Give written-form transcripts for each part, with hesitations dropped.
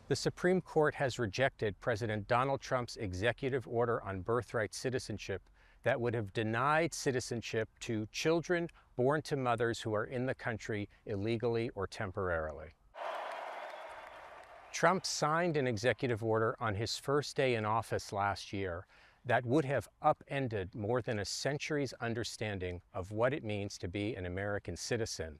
The Supreme Court has rejected President Donald Trump's executive order on birthright citizenship that would have denied citizenship to children born to mothers who are in the country illegally or temporarily. Trump signed an executive order on his first day in office last year that would have upended more than a century's understanding of what it means to be an American citizen.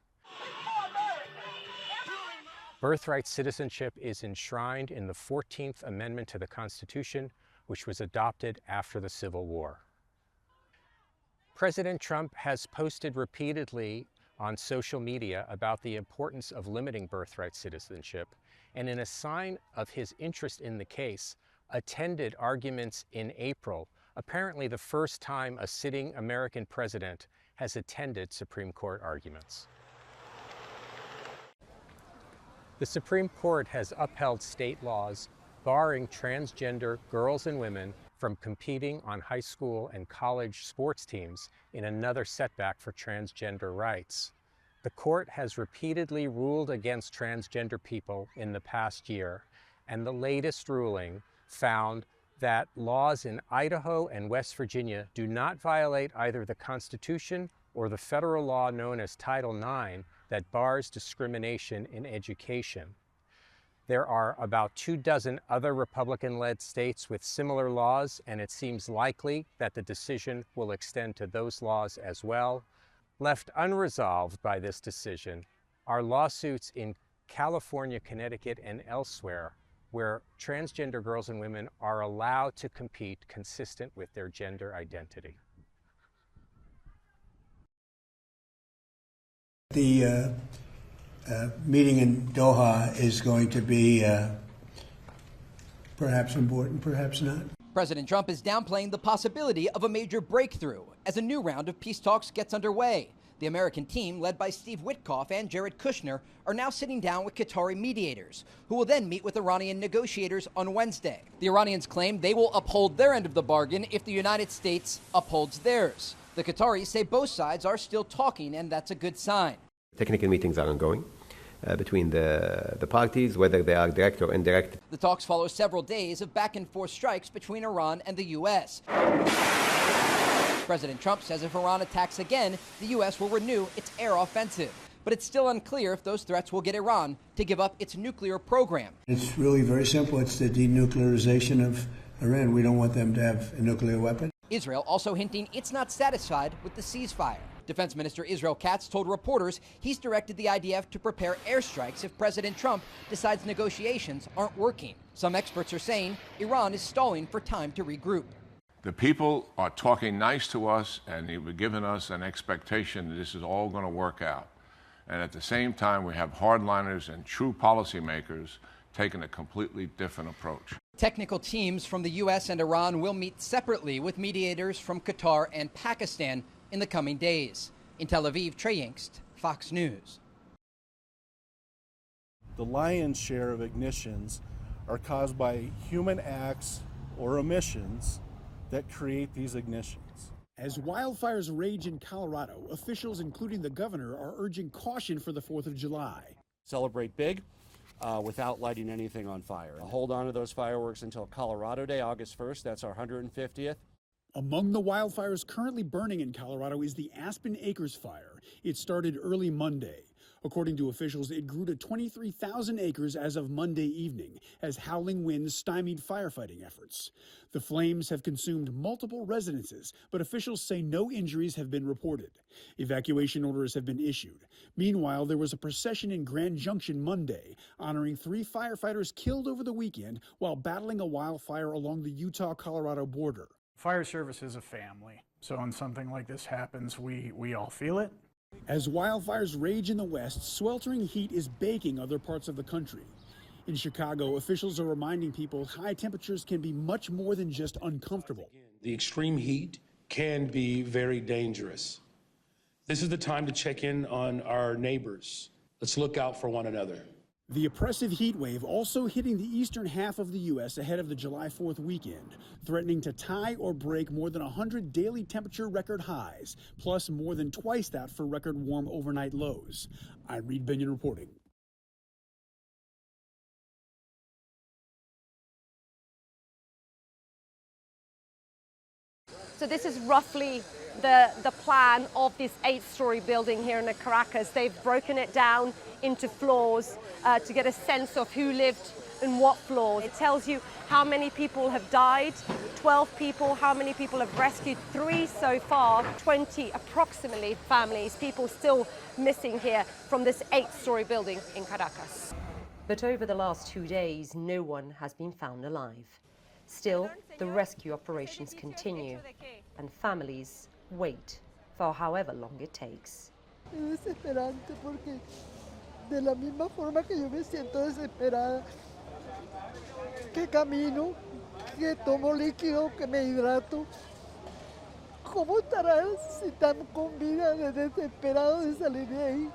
Birthright citizenship is enshrined in the 14th Amendment to the Constitution, which was adopted after the Civil War. President Trump has posted repeatedly on social media about the importance of limiting birthright citizenship, and in a sign of his interest in the case, attended arguments in April, apparently the first time a sitting American president has attended Supreme Court arguments. The Supreme Court has upheld state laws barring transgender girls and women from competing on high school and college sports teams in another setback for transgender rights. The court has repeatedly ruled against transgender people in the past year, and the latest ruling found that laws in Idaho and West Virginia do not violate either the Constitution or the federal law known as Title IX that bars discrimination in education. There are about 24 other Republican-led states with similar laws, and it seems likely that the decision will extend to those laws as well. Left unresolved by this decision are lawsuits in California, Connecticut, and elsewhere where transgender girls and women are allowed to compete consistent with their gender identity. The meeting in Doha is going to be perhaps important, perhaps not. President Trump is downplaying the possibility of a major breakthrough as a new round of peace talks gets underway. The American team, led by Steve Witkoff and Jared Kushner, are now sitting down with Qatari mediators, who will then meet with Iranian negotiators on Wednesday. The Iranians claim they will uphold their end of the bargain if the United States upholds theirs. The Qataris say both sides are still talking, and that's a good sign. Technical meetings are ongoing between the parties, whether they are direct or indirect. The talks follow several days of back-and-forth strikes between Iran and the U.S. President Trump says if Iran attacks again, the U.S. will renew its air offensive. But it's still unclear if those threats will get Iran to give up its nuclear program. It's really very simple. It's the denuclearization of Iran. We don't want them to have a nuclear weapon. Israel also hinting it's not satisfied with the ceasefire. Defense Minister Israel Katz told reporters he's directed the IDF to prepare airstrikes if President Trump decides negotiations aren't working. Some experts are saying Iran is stalling for time to regroup. The people are talking nice to us, and they've given us an expectation that this is all going to work out. And at the same time, we have hardliners and true policymakers taking a completely different approach. Technical teams from the U.S. and Iran will meet separately with mediators from Qatar and Pakistan in the coming days. In Tel Aviv, Trey Yingst, Fox News. The lion's share of ignitions are caused by human acts or omissions that create these ignitions. As wildfires rage in Colorado, officials, including the governor, are urging caution for the 4th of July. Celebrate big without lighting anything on fire. Hold on to those fireworks until Colorado Day, August 1st. That's our 150th. Among the wildfires currently burning in Colorado is the Aspen Acres fire. It started early Monday. According to officials, it grew to 23,000 acres as of Monday evening as howling winds stymied firefighting efforts. The flames have consumed multiple residences, but officials say no injuries have been reported. Evacuation orders have been issued. Meanwhile, there was a procession in Grand Junction Monday honoring 3 firefighters killed over the weekend while battling a wildfire along the Utah-Colorado border. Fire service is a family, so when something like this happens, we all feel it. As wildfires rage in the West, sweltering heat is baking other parts of the country. In Chicago, officials are reminding people high temperatures can be much more than just uncomfortable. The extreme heat can be very dangerous. This is the time to check in on our neighbors. Let's look out for one another. The oppressive heat wave also hitting the eastern half of the U.S. ahead of the July 4th weekend, threatening to tie or break more than 100 daily temperature record highs, plus more than twice that for record warm overnight lows. I'm Reed Binion reporting. So this is roughly the plan of this 8-story building here in Caracas. They've broken it down into floors to get a sense of who lived in what floors. It tells you how many people have died, 12 people, how many people have rescued, 3 so far, 20 approximately families, people still missing here from this 8-story building in Caracas. But over the last 2 days, no one has been found alive. Still, the rescue operations continue, and families wait for however long it takes. Es desesperante porque de la misma forma que yo me siento desesperada, que camino, que tomo líquido, que me hidrato, ¿cómo estarán si están con vida de desesperado de salir de ahí?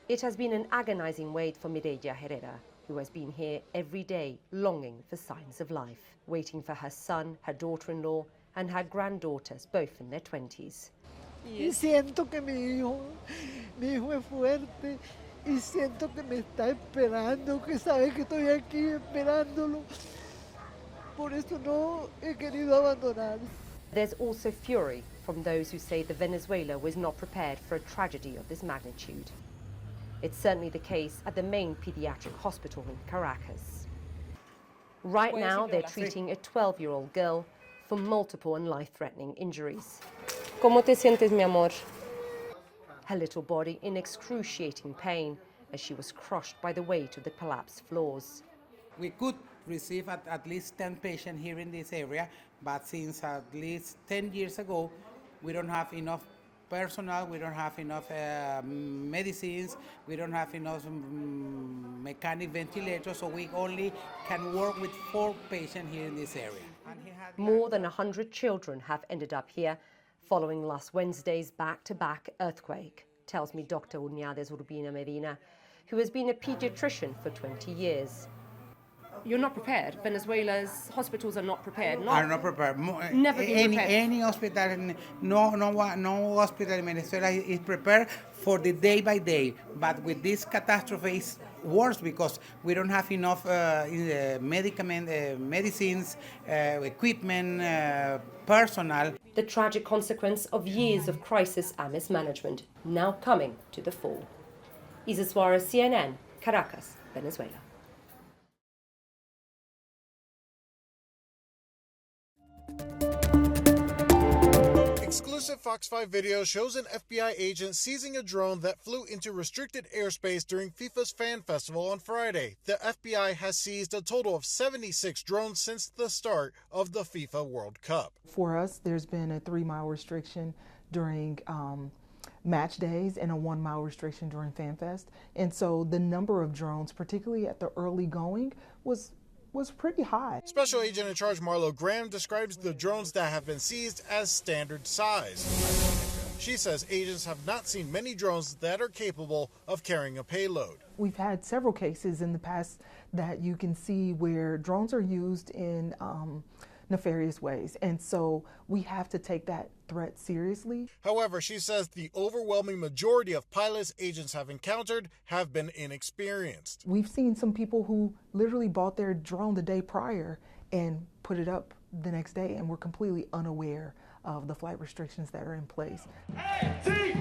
It has been an agonizing wait for Mireya Herrera, who has been here every day longing for signs of life, waiting for her son, her daughter-in-law, and her granddaughters, both in their 20s. Y siento que mi hijo es fuerte, y siento que me está esperando, que sabe que estoy aquí esperándolo. Por eso no he querido abandonar. There's also fury from those who say that Venezuela was not prepared for a tragedy of this magnitude. It's certainly the case at the main pediatric hospital in Caracas. Right now, they're treating a 12-year-old girl for multiple and life-threatening injuries. ¿Cómo te sientes, mi amor? Her little body in excruciating pain as she was crushed by the weight of the collapsed floors. We could receive at least 10 patients here in this area, but since at least 10 years ago, we don't have enough personnel, we don't have enough medicines, we don't have enough mechanic ventilators, so we only can work with 4 patients here in this area. More than 100 children have ended up here following last Wednesday's back-to-back earthquake, tells me Dr. Uñades Urbina Medina, who has been a pediatrician for 20 years. You're not prepared. Venezuela's hospitals are not prepared. Are not prepared. Never been prepared. Any hospital, no hospital in Venezuela is prepared for the day by day. But with this catastrophe, it's worse because we don't have enough medicines, equipment, personnel. The tragic consequence of years of crisis and mismanagement now coming to the fore. Isa Suarez, CNN, Caracas, Venezuela. Exclusive Fox 5 video shows an FBI agent seizing a drone that flew into restricted airspace during FIFA's Fan Festival on Friday. The FBI has seized a total of 76 drones since the start of the FIFA World Cup. For us, there's been a 3-mile restriction during match days and a 1-mile restriction during FanFest. And so the number of drones, particularly at the early going, was pretty high. Special Agent in Charge Marlo Graham describes the drones that have been seized as standard size. She says agents have not seen many drones that are capable of carrying a payload. We've had several cases in the past that you can see where drones are used in nefarious ways, and so we have to take that threat seriously. However, she says the overwhelming majority of pilots agents have encountered have been inexperienced. We've seen some people who literally bought their drone the day prior and put it up the next day and were completely unaware of the flight restrictions that are in place. ATL,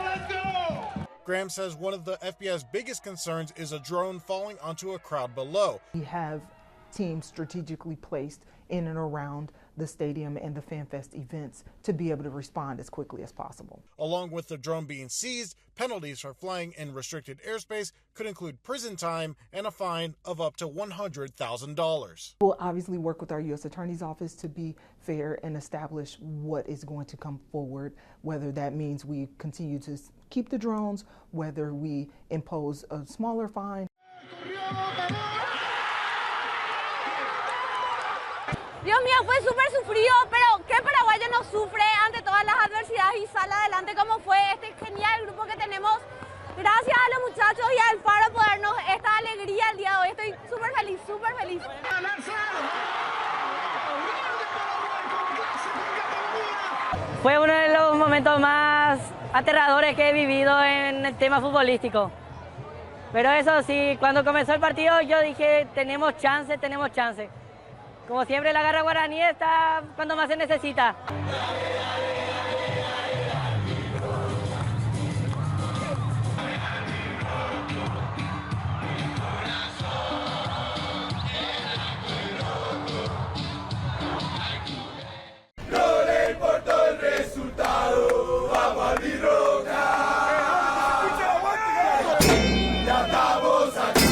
let's go! Graham says one of the FBI's biggest concerns is a drone falling onto a crowd below. We have teams strategically placed in and around the stadium and the FanFest events to be able to respond as quickly as possible. Along with the drone being seized, penalties for flying in restricted airspace could include prison time and a fine of up to $100,000. We'll obviously work with our U.S. Attorney's Office to be fair and establish what is going to come forward, whether that means we continue to keep the drones, whether we impose a smaller fine. Dios mío, fue súper sufrido, pero ¿qué paraguayo no sufre ante todas las adversidades y sale adelante como fue este genial grupo que tenemos? Gracias a los muchachos y al Faro por darnos esta alegría el día de hoy. Estoy súper feliz, súper feliz. Fue uno de los momentos más aterradores que he vivido en el tema futbolístico. Pero eso sí, cuando comenzó el partido yo dije, tenemos chance, tenemos chance. Como siempre, la garra guaraní está cuando más se necesita. No le importó el resultado, vamos a mi roca. Ya estamos aquí.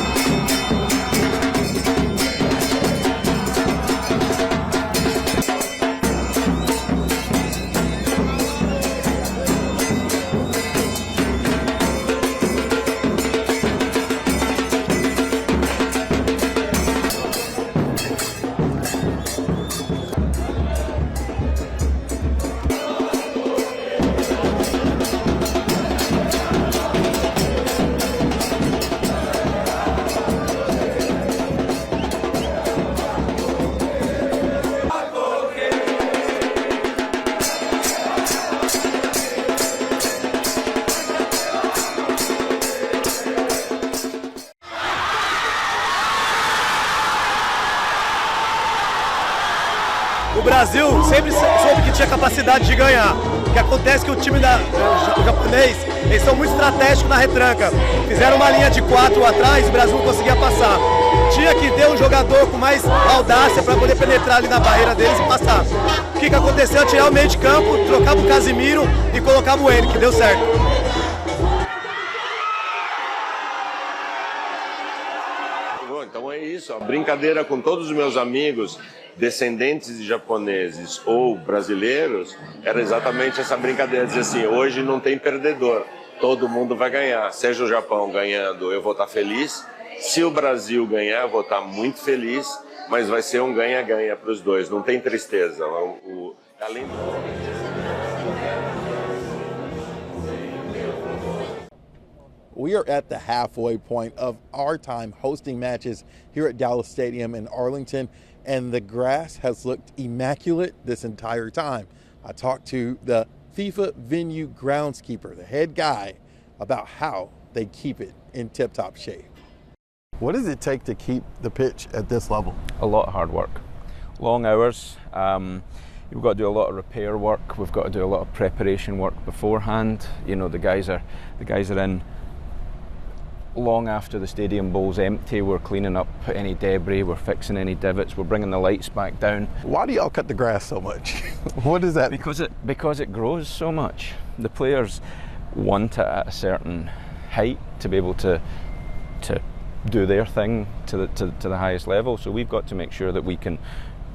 O Brasil sempre soube que tinha capacidade de ganhar. O que acontece é que o time o japonês, eles são muito estratégicos na retranca. Fizeram uma linha de 4 atrás e o Brasil não conseguia passar. Tinha que ter um jogador com mais audácia para poder penetrar ali na barreira deles e passar. O que aconteceu? Tirar o meio de campo, trocava o Casimiro e colocava o ele, que deu certo. Então é isso, a brincadeira com todos os meus amigos, descendentes de japoneses ou brasileiros, era exatamente essa brincadeira, dizer assim, hoje não tem perdedor, todo mundo vai ganhar, seja o Japão ganhando, eu vou estar feliz, se o Brasil ganhar, eu vou estar muito feliz, mas vai ser um ganha-ganha para os dois, não tem tristeza, além We are at the halfway point of our time hosting matches here at Dallas Stadium in Arlington, and the grass has looked immaculate this entire time. I talked to the FIFA venue groundskeeper, the head guy, about how they keep it in tip-top shape. What does it take to keep the pitch at this level? A lot of hard work, long hours. We've got to do a lot of repair work. We've got to do a lot of preparation work beforehand. You know, the guys are in long after the stadium bowl's empty. We're cleaning up any debris, we're fixing any divots, we're bringing the lights back down. Why do y'all cut the grass so much? What is that? Because it grows so much. The players want it at a certain height to be able to do their thing to the highest level. So we've got to make sure that we can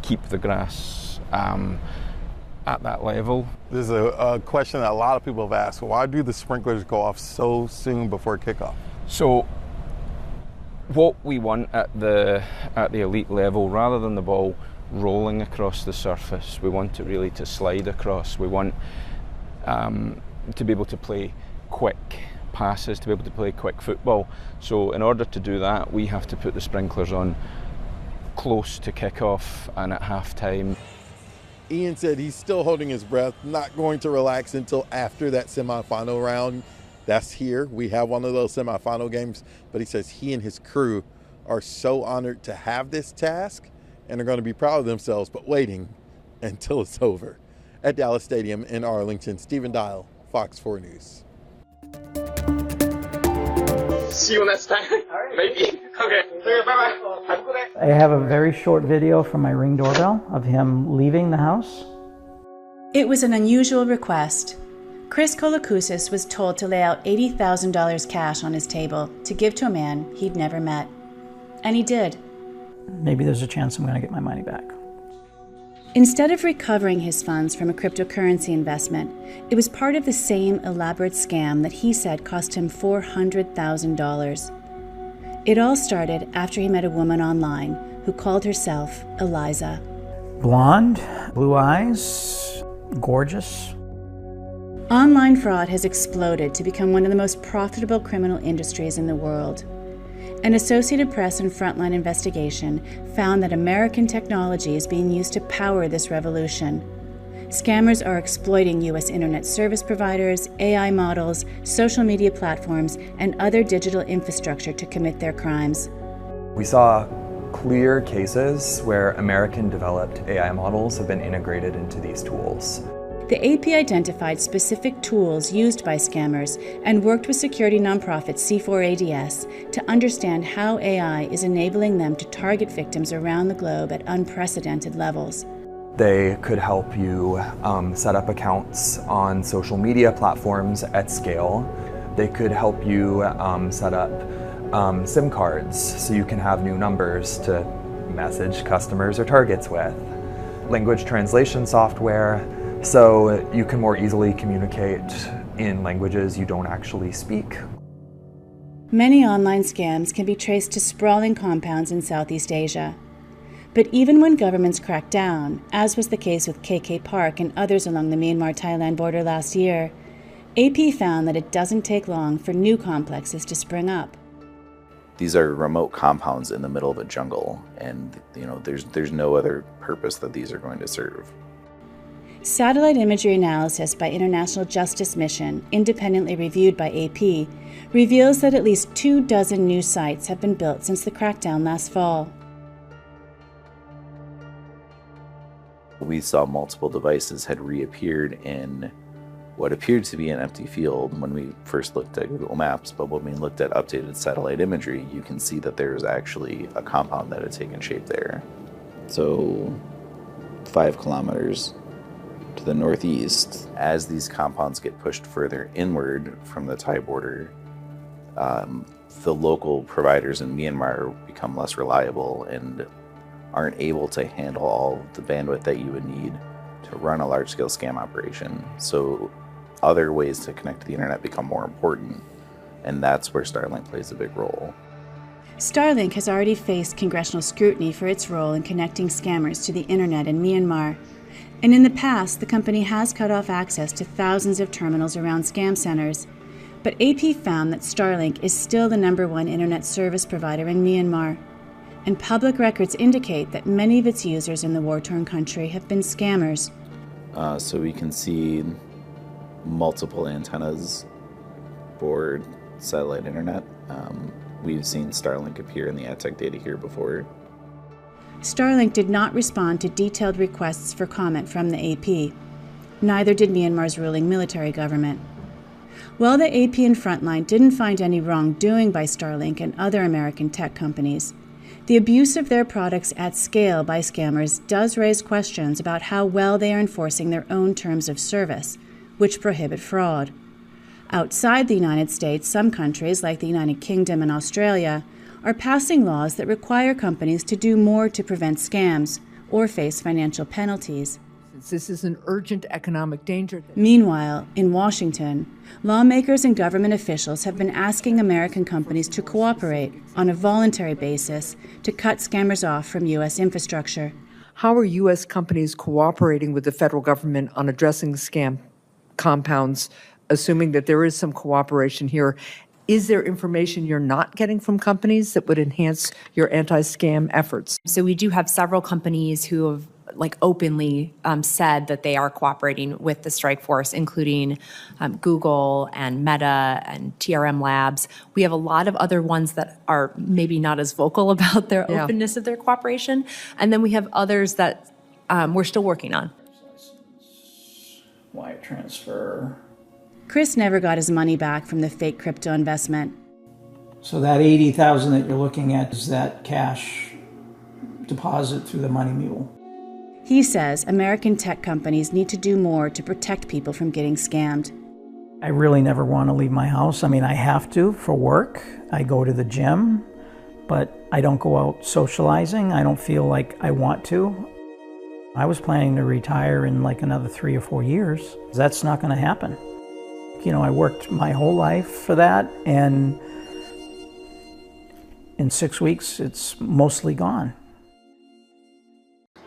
keep the grass at that level. This is a question that a lot of people have asked. Why do the sprinklers go off so soon before kickoff? So what we want at the elite level, rather than the ball rolling across the surface, we want it really to slide across. We want to be able to play quick passes, to be able to play quick football. So in order to do that, we have to put the sprinklers on close to kickoff and at half time. Ian said he's still holding his breath, not going to relax until after that semifinal round. That's here. We have one of those semifinal games, but he says he and his crew are so honored to have this task and are going to be proud of themselves, but waiting until it's over. At Dallas Stadium in Arlington, Stephen Dial, Fox 4 News. See you next time, maybe. Okay, bye-bye. Have a good day. I have a very short video from my Ring doorbell of him leaving the house. It was an unusual request. Chris Kolakousis was told to lay out $80,000 cash on his table to give to a man he'd never met. And he did. Maybe there's a chance I'm going to get my money back. Instead of recovering his funds from a cryptocurrency investment, it was part of the same elaborate scam that he said cost him $400,000. It all started after he met a woman online who called herself Eliza. Blonde, blue eyes, gorgeous. Online fraud has exploded to become one of the most profitable criminal industries in the world. An Associated Press and Frontline investigation found that American technology is being used to power this revolution. Scammers are exploiting U.S. internet service providers, AI models, social media platforms, and other digital infrastructure to commit their crimes. We saw clear cases where American-developed AI models have been integrated into these tools. The AP identified specific tools used by scammers and worked with security nonprofit C4ADS to understand how AI is enabling them to target victims around the globe at unprecedented levels. They could help you set up accounts on social media platforms at scale. They could help you set up SIM cards so you can have new numbers to message customers or targets with. Language translation software, so you can more easily communicate in languages you don't actually speak. Many online scams can be traced to sprawling compounds in Southeast Asia. But even when governments crack down, as was the case with KK Park and others along the Myanmar-Thailand border last year, AP found that it doesn't take long for new complexes to spring up. These are remote compounds in the middle of a jungle, and there's no other purpose that these are going to serve. Satellite imagery analysis by International Justice Mission, independently reviewed by AP, reveals that at least 24 new sites have been built since the crackdown last fall. We saw multiple devices had reappeared in what appeared to be an empty field when we first looked at Google Maps, but when we looked at updated satellite imagery, you can see that there's actually a compound that had taken shape there. So 5 kilometers to the northeast, as these compounds get pushed further inward from the Thai border, the local providers in Myanmar become less reliable and aren't able to handle all the bandwidth that you would need to run a large-scale scam operation. So other ways to connect to the internet become more important, and that's where Starlink plays a big role. Starlink has already faced congressional scrutiny for its role in connecting scammers to the internet in Myanmar. And in the past, the company has cut off access to thousands of terminals around scam centers. But AP found that Starlink is still the #1 internet service provider in Myanmar. And public records indicate that many of its users in the war-torn country have been scammers. So we can see multiple antennas for satellite internet. We've seen Starlink appear in the AdTech data here before. Starlink did not respond to detailed requests for comment from the AP. Neither did Myanmar's ruling military government. While the AP and Frontline didn't find any wrongdoing by Starlink and other American tech companies, the abuse of their products at scale by scammers does raise questions about how well they are enforcing their own terms of service, which prohibit fraud. Outside the United States, some countries, like the United Kingdom and Australia, are passing laws that require companies to do more to prevent scams or face financial penalties. This is an urgent economic danger. Meanwhile, in Washington, lawmakers and government officials have been asking American companies to cooperate on a voluntary basis to cut scammers off from U.S. infrastructure. How are U.S. companies cooperating with the federal government on addressing scam compounds, assuming that there is some cooperation here? Is there information you're not getting from companies that would enhance your anti-scam efforts? So we do have several companies who have openly said that they are cooperating with the strike force, including Google and Meta and TRM Labs. We have a lot of other ones that are maybe not as vocal about their openness of their cooperation. And then we have others that we're still working on. Wire transfer. Chris never got his money back from the fake crypto investment. So that $80,000 that you're looking at is that cash deposit through the Money Mule. He says American tech companies need to do more to protect people from getting scammed. I really never want to leave my house. I mean, I have to for work. I go to the gym, but I don't go out socializing. I don't feel like I want to. I was planning to retire in another 3 or 4 years. That's not going to happen. I worked my whole life for that, and in 6 weeks, it's mostly gone.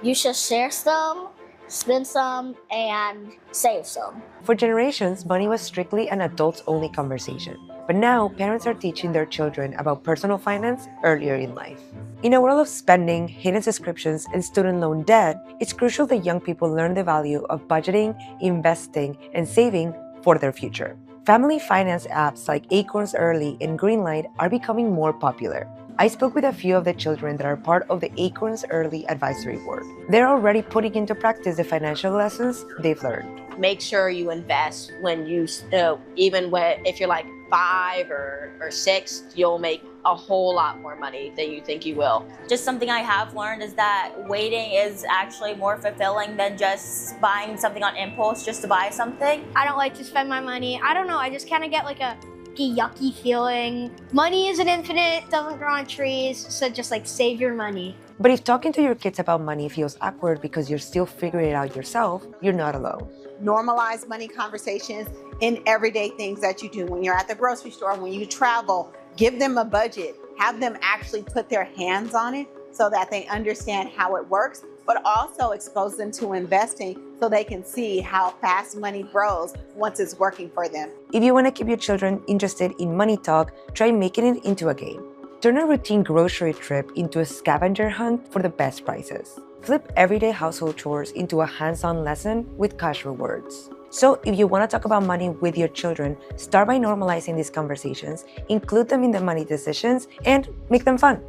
You should share some, spend some, and save some. For generations, money was strictly an adults-only conversation. But now, parents are teaching their children about personal finance earlier in life. In a world of spending, hidden subscriptions, and student loan debt, it's crucial that young people learn the value of budgeting, investing, and saving for their future. Family finance apps like Acorns Early and Greenlight are becoming more popular. I spoke with a few of the children that are part of the Acorns Early Advisory Board. They're already putting into practice the financial lessons they've learned. Make sure you invest when you, if you're like 5 or 6, you'll make a whole lot more money than you think you will. Just something I have learned is that waiting is actually more fulfilling than just buying something on impulse just to buy something. I don't like to spend my money. I don't know, I just kind of get like a yucky feeling. Money isn't infinite, doesn't grow on trees, so just like save your money. But if talking to your kids about money feels awkward because you're still figuring it out yourself, you're not alone. Normalize money conversations in everyday things that you do. When you're at the grocery store, when you travel, give them a budget. Have them actually put their hands on it so that they understand how it works, but also expose them to investing so they can see how fast money grows once it's working for them. If you want to keep your children interested in money talk, try making it into a game. Turn a routine grocery trip into a scavenger hunt for the best prices. Flip everyday household chores into a hands-on lesson with cash rewards. So if you want to talk about money with your children, start by normalizing these conversations, include them in the money decisions, and make them fun.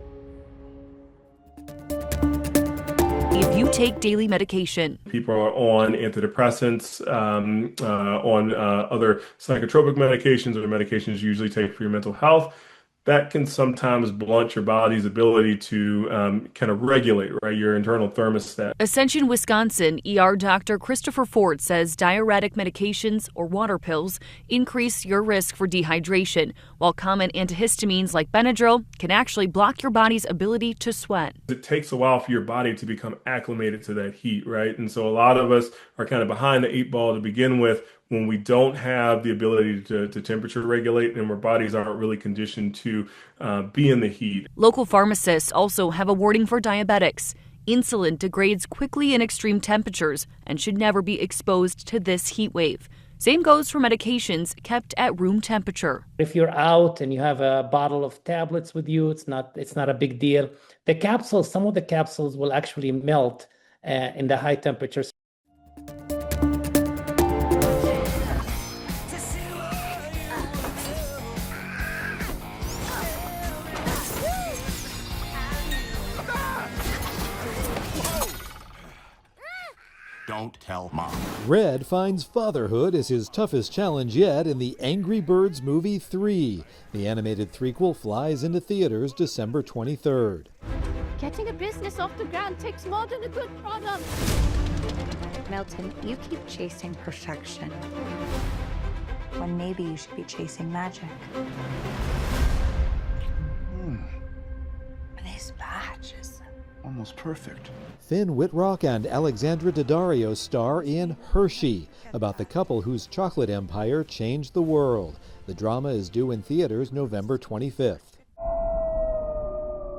If you take daily medication. People are on antidepressants, on other psychotropic medications or medications you usually take for your mental health. That can sometimes blunt your body's ability to kind of regulate, right, your internal thermostat. Ascension, Wisconsin, ER Dr. Christopher Ford says diuretic medications or water pills increase your risk for dehydration, while common antihistamines like Benadryl can actually block your body's ability to sweat. It takes a while for your body to become acclimated to that heat, right? And so a lot of us are kind of behind the 8 ball to begin with, when we don't have the ability to temperature regulate and our bodies aren't really conditioned to be in the heat. Local pharmacists also have a warning for diabetics. Insulin degrades quickly in extreme temperatures and should never be exposed to this heat wave. Same goes for medications kept at room temperature. If you're out and you have a bottle of tablets with you, it's not a big deal. The capsules, some of the capsules will actually melt in the high temperatures. Don't tell Mom. Red finds fatherhood is his toughest challenge yet in the Angry Birds Movie 3. The animated threequel flies into theaters December 23rd. Getting a business off the ground takes more than a good product. Milton, you keep chasing perfection when maybe you should be chasing magic. This badge is almost perfect. Finn Wittrock and Alexandra Daddario star in Hershey, about the couple whose chocolate empire changed the world. The drama is due in theaters November 25th.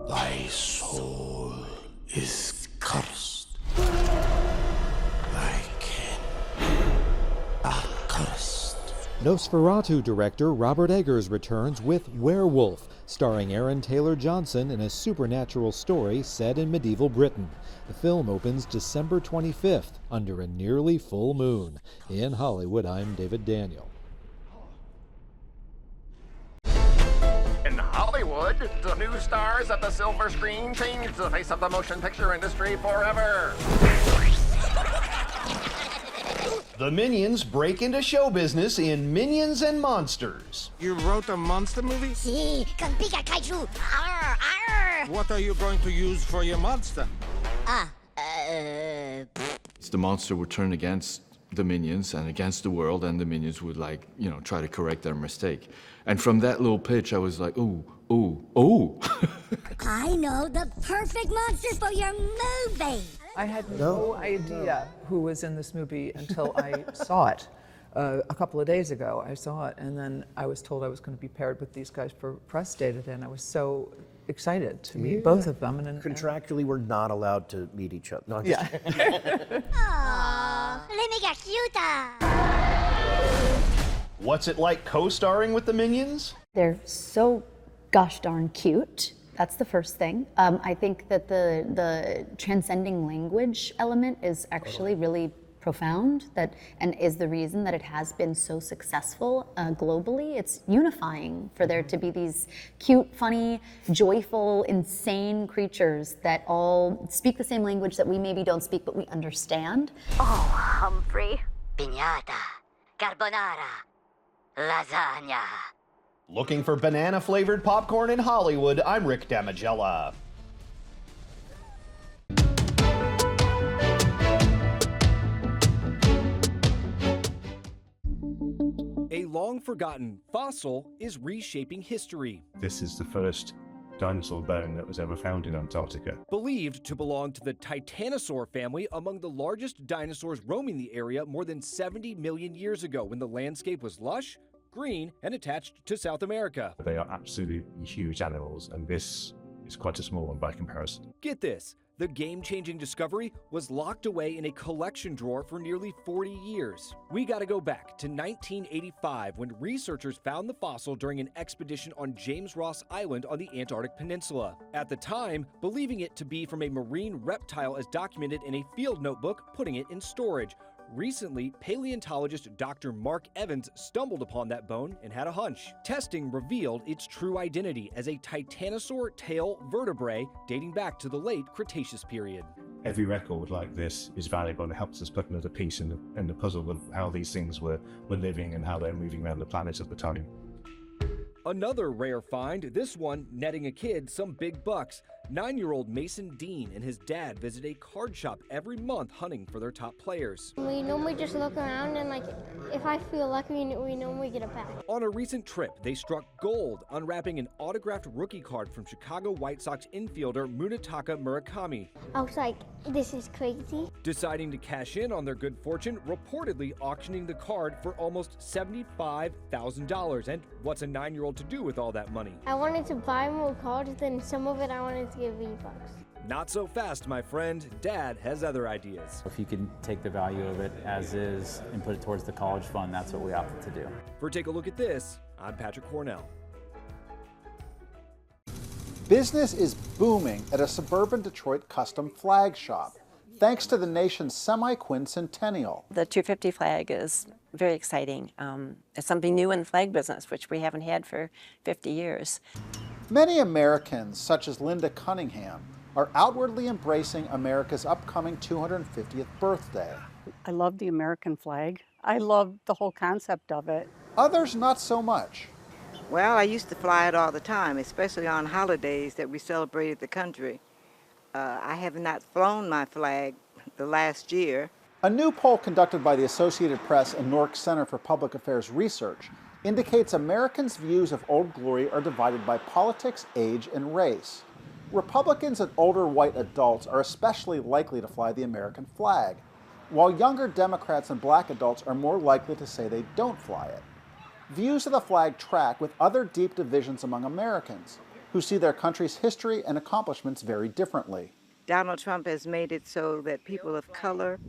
Thy soul is cursed. Thy kin are cursed. Nosferatu director Robert Eggers returns with Werewolf, starring Aaron Taylor Johnson in a supernatural story set in medieval Britain. The film opens December 25th under a nearly full moon. In Hollywood, I'm David Daniel. In Hollywood, the new stars at the silver screen changed the face of the motion picture industry forever. The Minions break into show business in Minions and Monsters. You wrote a monster movie? Sí, con pica kaiju. Arr, arr. What are you going to use for your monster? The monster would turn against the Minions and against the world, and the Minions would, try to correct their mistake. And from that little pitch, I was like, ooh, ooh, ooh. I know the perfect monster for your movie. I had no idea who was in this movie until I saw it. A couple of days ago, I saw it, and then I was told I was going to be paired with these guys for press day today, and I was so excited to meet both of them. And contractually, we're not allowed to meet each other. No, I'm Aww, let me get cute. What's it like co-starring with the Minions? They're so gosh darn cute. That's the first thing. I think that the transcending language element is actually really profound and is the reason that it has been so successful globally. It's unifying for there to be these cute, funny, joyful, insane creatures that all speak the same language that we maybe don't speak, but we understand. Oh, Humphrey. Piñata. Carbonara. Lasagna. Looking for banana-flavored popcorn in Hollywood, I'm Rick Damagella. A long-forgotten fossil is reshaping history. This is the first dinosaur bone that was ever found in Antarctica. Believed to belong to the Titanosaur family, among the largest dinosaurs roaming the area more than 70 million years ago when the landscape was lush, green, and attached to South America. They are absolutely huge animals, and this is quite a small one by comparison. Get this. The game-changing discovery was locked away in a collection drawer for nearly 40 years. We gotta go back to 1985 when researchers found the fossil during an expedition on James Ross Island on the Antarctic Peninsula. At the time, believing it to be from a marine reptile as documented in a field notebook, putting it in storage. Recently, paleontologist Dr. Mark Evans stumbled upon that bone and had a hunch. Testing revealed its true identity as a titanosaur tail vertebrae dating back to the late Cretaceous period. Every record like this is valuable and helps us put another piece in the puzzle of how these things were living and how they're moving around the planet at the time. Another rare find, this one netting a kid some big bucks. 9-year-old Mason Dean and his dad visit a card shop every month hunting for their top players. We normally just look around and if I feel lucky, we normally get a pack. On a recent trip, they struck gold, unwrapping an autographed rookie card from Chicago White Sox infielder Munetaka Murakami. I was like, this is crazy. Deciding to cash in on their good fortune, reportedly auctioning the card for almost $75,000. And what's a 9-year-old to do with all that money? I wanted to buy more cards, then some of it I wanted to give V-Bucks. Not so fast, my friend. Dad has other ideas. If you can take the value of it as is and put it towards the college fund, that's what we opted to do. For Take a Look at This, I'm Patrick Cornell. Business is booming at a suburban Detroit custom flag shop, thanks to the nation's semi-quincentennial. The 250 flag is very exciting. It's something new in the flag business, which we haven't had for 50 years. Many Americans, such as Linda Cunningham, are outwardly embracing America's upcoming 250th birthday. I love the American flag. I love the whole concept of it. Others not so much. Well, I used to fly it all the time, especially on holidays that we celebrated the country. I have not flown my flag the last year. A new poll conducted by the Associated Press and Newark Center for Public Affairs Research indicates Americans' views of Old Glory are divided by politics, age, and race. Republicans and older white adults are especially likely to fly the American flag, while younger Democrats and black adults are more likely to say they don't fly it. Views of the flag track with other deep divisions among Americans, who see their country's history and accomplishments very differently. Donald Trump has made it so that people of color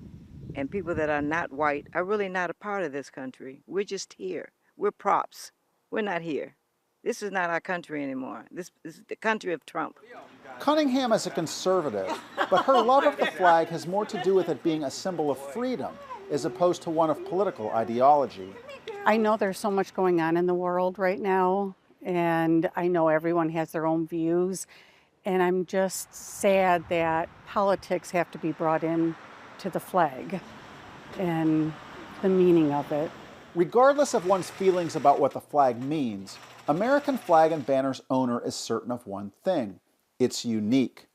and people that are not white are really not a part of this country. We're just here. We're props. We're not here. This is not our country anymore. This is the country of Trump. Cunningham is a conservative, but her love of the flag has more to do with it being a symbol of freedom as opposed to one of political ideology. I know there's so much going on in the world right now, and I know everyone has their own views, and I'm just sad that politics have to be brought in to the flag and the meaning of it. Regardless of one's feelings about what the flag means, American Flag and Banner's owner is certain of one thing: it's unique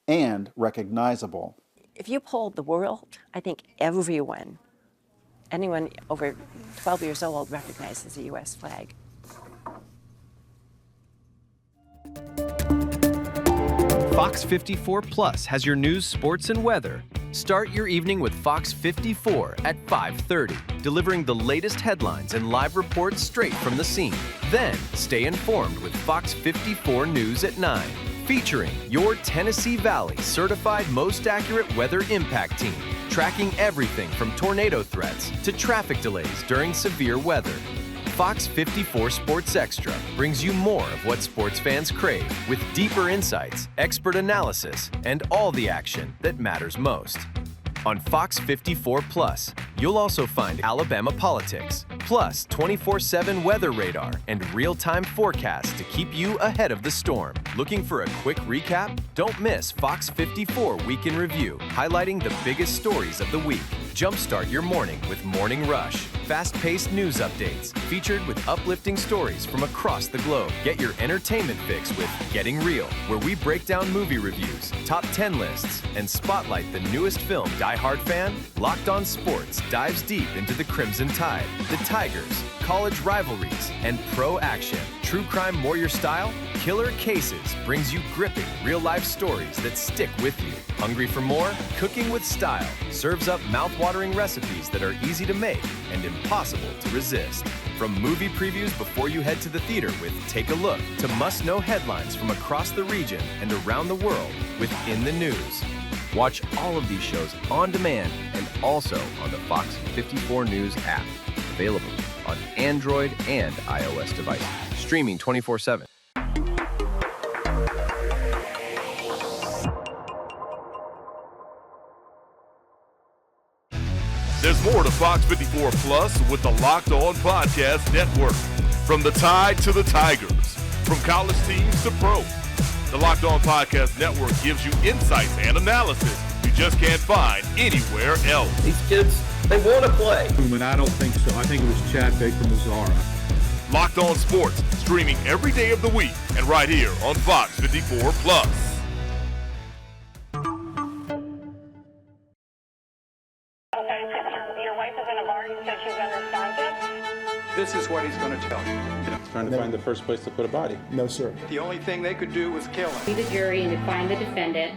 and recognizable. If you polled the world, I think everyone, anyone over 12 years old, recognizes the U.S. flag. Fox 54 Plus has your news, sports, and weather. Start your evening with Fox 54 at 5:30, delivering the latest headlines and live reports straight from the scene. Then, stay informed with Fox 54 News at 9, featuring your Tennessee Valley certified most accurate weather impact team, tracking everything from tornado threats to traffic delays during severe weather. Fox 54 Sports Extra brings you more of what sports fans crave, with deeper insights, expert analysis, and all the action that matters most. On Fox 54 Plus, you'll also find Alabama politics, plus 24/7 weather radar and real-time forecasts to keep you ahead of the storm. Looking for a quick recap? Don't miss Fox 54 Week in Review, highlighting the biggest stories of the week. Jumpstart your morning with Morning Rush. Fast-paced news updates, featured with uplifting stories from across the globe. Get your entertainment fix with Getting Real, where we break down movie reviews, top 10 lists, and spotlight the newest film. Die Hard fan? Locked On Sports dives deep into the Crimson Tide, the Tigers, college rivalries, and pro action. True crime warrior style? Killer Cases brings you gripping real-life stories that stick with you. Hungry for more? Cooking with Style serves up mouth-watering recipes that are easy to make and impossible to resist. From movie previews before you head to the theater with Take a Look to must-know headlines from across the region and around the world with In the News. Watch all of these shows on demand and also on the Fox 54 News app. Available on Android and iOS devices. Streaming 24/7. There's more to Fox 54 Plus with the Locked On Podcast Network. From the Tide to the Tigers, from college teams to pro, the Locked On Podcast Network gives you insights and analysis you just can't find anywhere else. These kids, they want to play. And I don't think so. I think it was Chad Baker-Mazzara. Locked On Sports, streaming every day of the week and right here on Fox 54 Plus. This is what he's going to tell you. Trying to find the first place to put a body. No, sir. The only thing they could do was kill him. Be the jury and to find the defendant